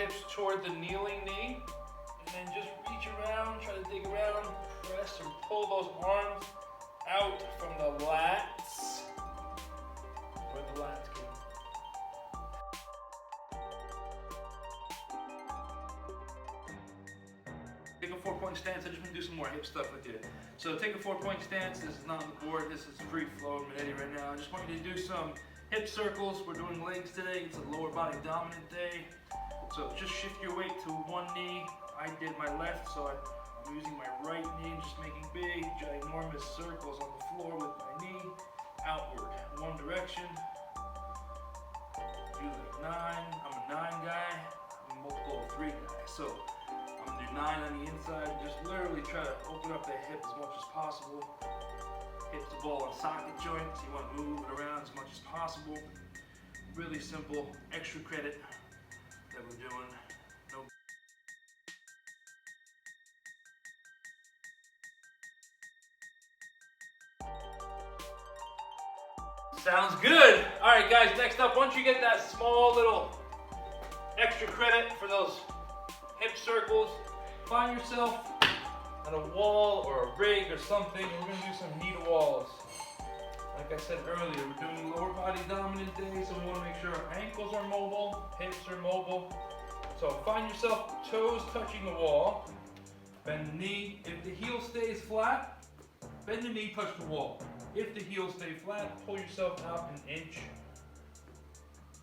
hips toward the kneeling knee, and then just reach around, try to dig around, press and pull those arms out from the lats. Where the lats go. Take a 4-point stance. I just want to do some more hip stuff with you. So take a 4-point stance. This is not on the board. This is free flow Monetti right now. I just want you to do some hip circles. We're doing legs today. It's a lower body dominant day. So just shift your weight to one knee. I did my left, so I'm using my right knee, just making big, ginormous circles on the floor with my knee outward. One direction. Do like 9. I'm a 9 guy. I'm a multiple of 3 guy. So I'm gonna do 9 on the inside. Just literally try to open up the hip as much as possible. Hips the ball on socket joints. You want to move it around as much as possible. Really simple, extra credit that we're doing. No. Sounds good. All right, guys, next up, once you get that small little extra credit for those hip circles, find yourself at a wall or a rig or something, and we're gonna do some knee to walls. Like I said earlier, we're doing lower body dominant day, so we wanna make sure our ankles are mobile, hips are mobile. So find yourself toes touching the wall, bend the knee. If the heel stays flat, bend the knee, touch the wall. If the heels stay flat, pull yourself out an inch.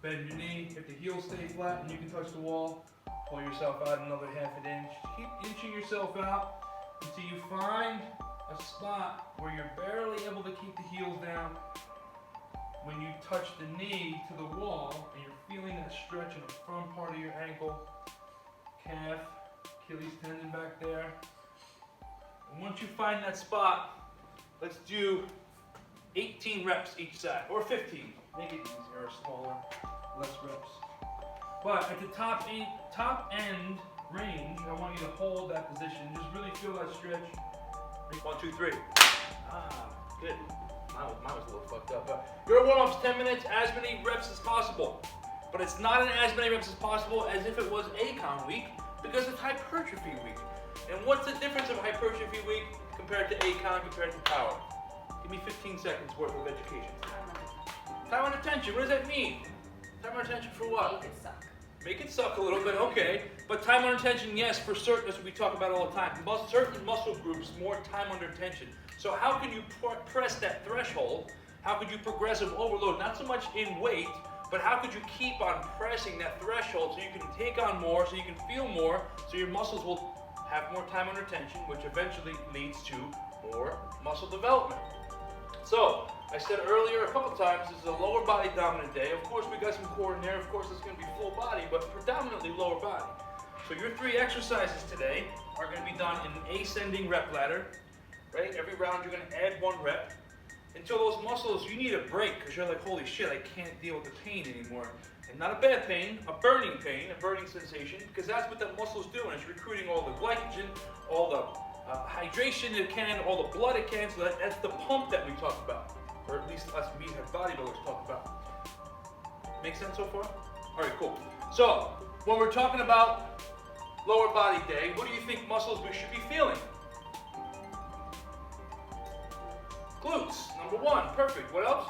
Bend your knee. If the heels stay flat and you can touch the wall, pull yourself out another half an inch. Keep inching yourself out until you find a spot where you're barely able to keep the heels down. When you touch the knee to the wall and you're feeling that stretch in the front part of your ankle, calf, Achilles tendon back there. And once you find that spot, let's do 18 reps each side, or 15. Make it easier or smaller, less reps. But at the top end range, I want you to hold that position. Just really feel that stretch. 1, 2, 3. Good. Mine was a little fucked up. But your warm-up's 10 minutes, as many reps as possible. But it's not as many reps as possible as if it was ACON week, because it's hypertrophy week. And what's the difference of hypertrophy week compared to ACON, compared to power? Give me 15 seconds worth of education. Time on attention, what does that mean? Time on attention for what? Make it suck. Make it suck a little bit, okay. But time under tension, yes, for certain, that's what we talk about all the time. Certain muscle groups, more time under tension. So how can you press that threshold? How could you progressive overload? Not so much in weight, but how could you keep on pressing that threshold so you can take on more, so you can feel more, so your muscles will have more time under tension, which eventually leads to more muscle development. So, I said earlier a couple times, this is a lower body dominant day. Of course, we got some core in there. Of course, it's going to be full body, but predominantly lower body. So your 3 exercises today are going to be done in an ascending rep ladder, right? Every round, you're going to add 1 rep until those muscles, you need a break because you're like, holy shit, I can't deal with the pain anymore. And not a bad pain, a burning sensation, because that's what that muscle's doing. It's recruiting all the glycogen, all the hydration it can, all the blood it can, so that's the pump that we talk about, or at least us meathead bodybuilders talk about. Make sense so far? All right, cool. So when we're talking about lower body day, what do you think muscles we should be feeling? Glutes, number 1, perfect. What else?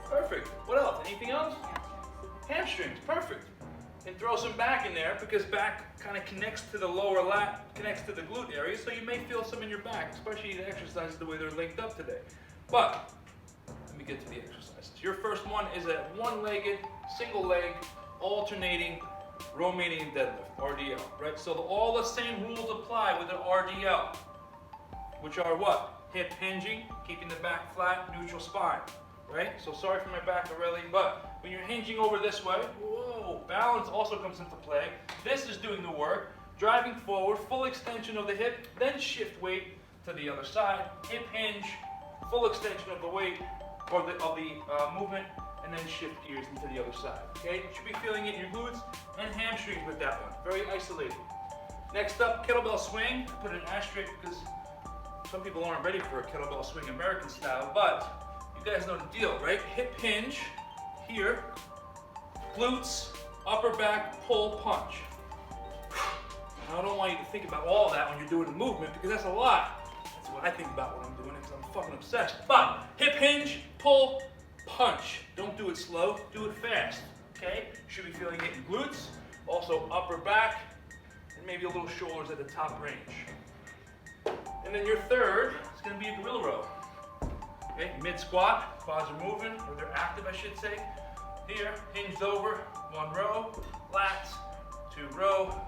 Perfect. What else? Anything else? Hamstrings, perfect. And throw some back in there because back kind of connects to the lower lat, connects to the glute area, so you may feel some in your back, especially the exercises the way they're linked up today. But let me get to the exercises. Your first one is a one-legged, single leg, alternating, Romanian deadlift, RDL, right? So all the same rules apply with an RDL, which are what? Hip hinging, keeping the back flat, neutral spine. Right? So sorry for my back already, but when you're hinging over this way, whoa, balance also comes into play. This is doing the work. Driving forward, full extension of the hip, then shift weight to the other side. Hip hinge, full extension of the weight, or the movement, and then shift gears into the other side. Okay? You should be feeling it in your glutes and hamstrings with that one. Very isolated. Next up, kettlebell swing. I put an asterisk because some people aren't ready for a kettlebell swing American style, but you guys know the deal, right? Hip hinge here, glutes, upper back, pull, punch. I don't want you to think about all that when you're doing the movement because that's a lot. That's what I think about when I'm doing it because I'm fucking obsessed. But hip hinge, pull, punch. Don't do it slow, do it fast. Okay? You should be feeling it in glutes, also upper back, and maybe a little shoulders at the top range. And then your third is going to be a gorilla row. Okay, mid squat, quads are moving, or they're active I should say. Here, hinged over, 1 row, lats, 2 row,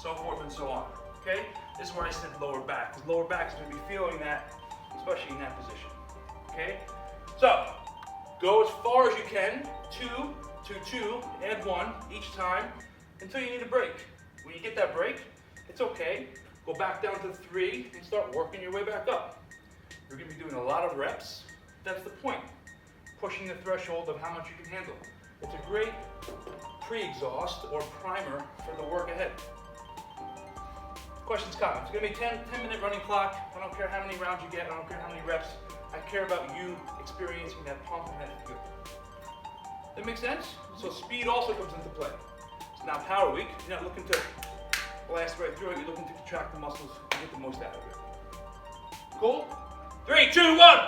so forth and so on. Okay, this is where I said lower back, because lower back is going to be feeling that, especially in that position. Okay, so go as far as you can, 2 to 2, add 1 each time until you need a break. When you get that break, it's okay. Go back down to 3 and start working your way back up. You're going to be doing a lot of reps. That's the point. Pushing the threshold of how much you can handle. It's a great pre-exhaust or primer for the work ahead. Questions, comments? It's going to be a 10-minute running clock. I don't care how many rounds you get. I don't care how many reps. I care about you experiencing that pump and that feel. That makes sense? So speed also comes into play. It's now power week. You're not looking to blast right through it. You're looking to contract the muscles and get the most out of it. Cool? 3, 2, 1.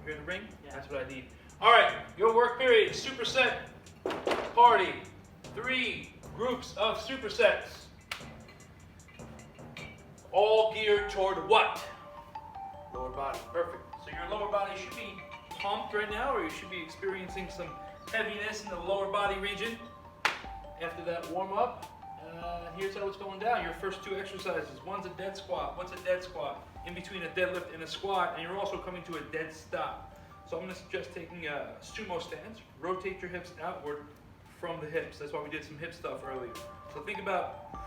Hear the ring? Yeah. That's what I need. All right, your work period, superset party. 3 groups of supersets. All geared toward what? Lower body. Perfect. So your lower body should be pumped right now, or you should be experiencing some heaviness in the lower body region. After that warm up, here's how it's going down. Your first 2 exercises. One's a dead squat. What's a dead squat? In between a deadlift and a squat, and you're also coming to a dead stop. So I'm going to suggest taking a sumo stance. Rotate your hips outward from the hips. That's why we did some hip stuff earlier. So think about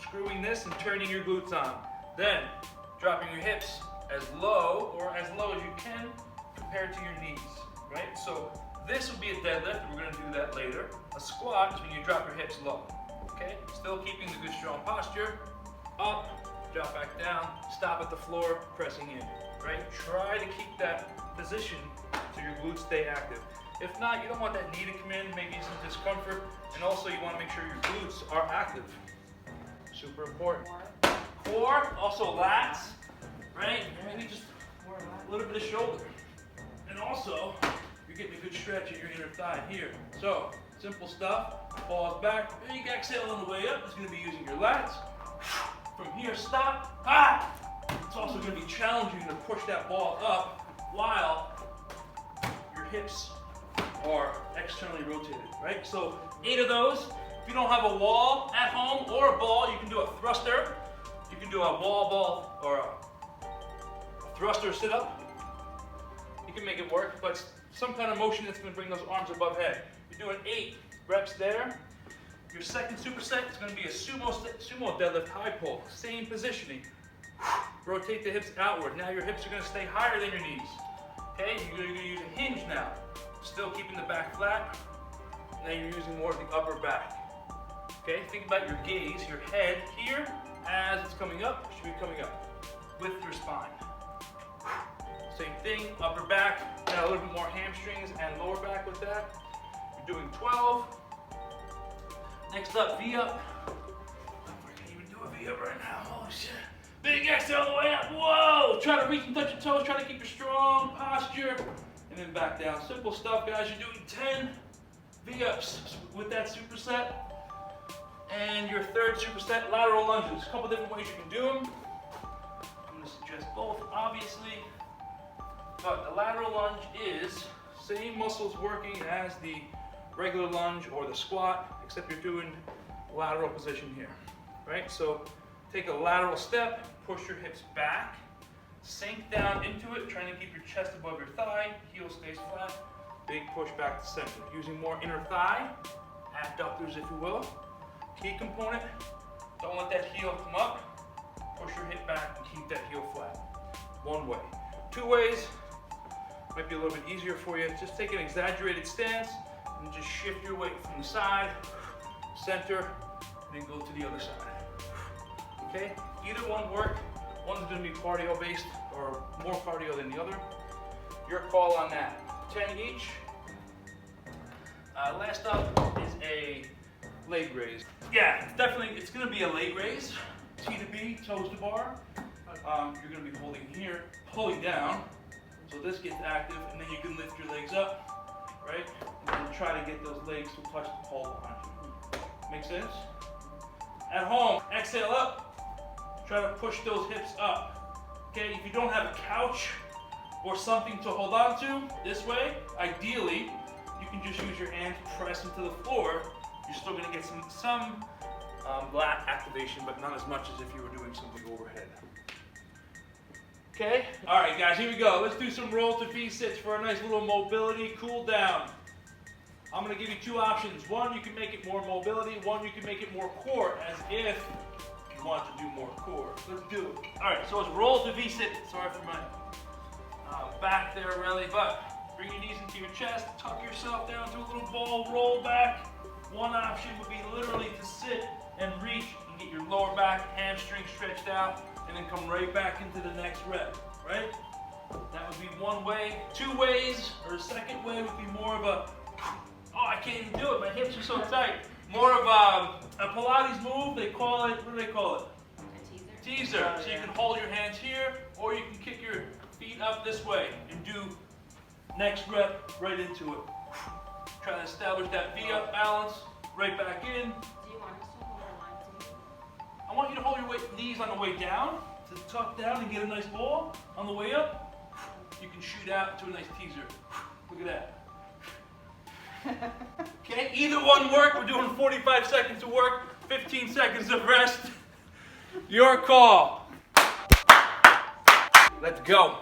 screwing this and turning your glutes on. Then dropping your hips as low as you can compared to your knees, right? So this would be a deadlift. We're going to do that later. A squat is when you drop your hips low, okay? Still keeping the good strong posture. Up, drop back down, stop at the floor, pressing in, right? Try to keep that position so your glutes stay active. If not, you don't want that knee to come in, maybe some discomfort, and also you want to make sure your glutes are active. Super important. Core, also lats, right? Maybe just a little bit of shoulder. And also, you're getting a good stretch in your inner thigh here. So, simple stuff, pause back, and you can exhale on the way up. It's going to be using your lats. From here, stop. It's also going to be challenging to push that ball up while your hips are externally rotated, right? So 8 of those. If you don't have a wall at home or a ball, you can do a thruster. You can do a wall ball or a thruster sit-up. You can make it work, but some kind of motion that's going to bring those arms above head. You're doing 8 reps there. Your second superset is going to be a sumo deadlift high pull. Same positioning. Rotate the hips outward. Now your hips are going to stay higher than your knees. Okay, you're going to use a hinge now. Still keeping the back flat. Now you're using more of the upper back. Okay, think about your gaze, your head here, as it's coming up, should be coming up with your spine. Same thing, upper back, now a little bit more hamstrings and lower back with that. You're doing 12. Next up, V-up. I can't even do a V-up right now, holy shit. Big exhale all the way up, whoa! Try to reach and touch your toes, try to keep your strong posture, and then back down. Simple stuff, guys, you're doing 10 V-ups with that superset. And your third superset, lateral lunges. A couple different ways you can do them. I'm going to suggest both, obviously. But the lateral lunge is same muscles working as the regular lunge or the squat, except you're doing lateral position here, right? So take a lateral step, push your hips back, sink down into it, trying to keep your chest above your thigh, heel stays flat, big push back to center. Using more inner thigh, adductors if you will. Key component, don't let that heel come up, push your hip back and keep that heel flat. One way. 2 ways, might be a little bit easier for you. Just take an exaggerated stance and just shift your weight from the side, center, and then go to the other side. Okay, either one work. One's gonna be cardio based or more cardio than the other. Your call on that. 10 each. Last up is a leg raise. Yeah, it's gonna be a leg raise. T to B, toes to bar. You're gonna be holding here, pulling down. So this gets active, and then you can lift your legs up, right? And then try to get those legs to touch the pole behind you. Make sense? At home, exhale up. Try to push those hips up. Okay, if you don't have a couch or something to hold on to this way, ideally, you can just use your hands, press into the floor. You're still gonna get some lat activation, but not as much as if you were doing something overhead. Okay, all right guys, here we go. Let's do some roll to V-sits for a nice little mobility, cool down. I'm gonna give you two options. One, you can make it more mobility. One, you can make it more core, as if you want to do more core. Let's do it. All right, so it's roll to V-sit. Sorry for my back there, really, but bring your knees into your chest, tuck yourself down to a little ball, roll back. One option would be literally to sit and reach and get your lower back, hamstring stretched out, and then come right back into the next rep, right? That would be one way. Two ways, or a second way would be more of a, oh, I can't even do it, my hips are so tight. More of a Pilates move, they call it, what do they call it? A teaser. Teaser. So you can hold your hands here, or you can kick your feet up this way and do next rep right into it. Try to establish that V up balance, right back in. Do you want us to hold our line too? I want you to hold your knees on the way down, to tuck down and get a nice ball. On the way up, you can shoot out to a nice teaser. Look at that. Okay, either one work. We're doing 45 seconds of work, 15 seconds of rest. Your call. Let's go.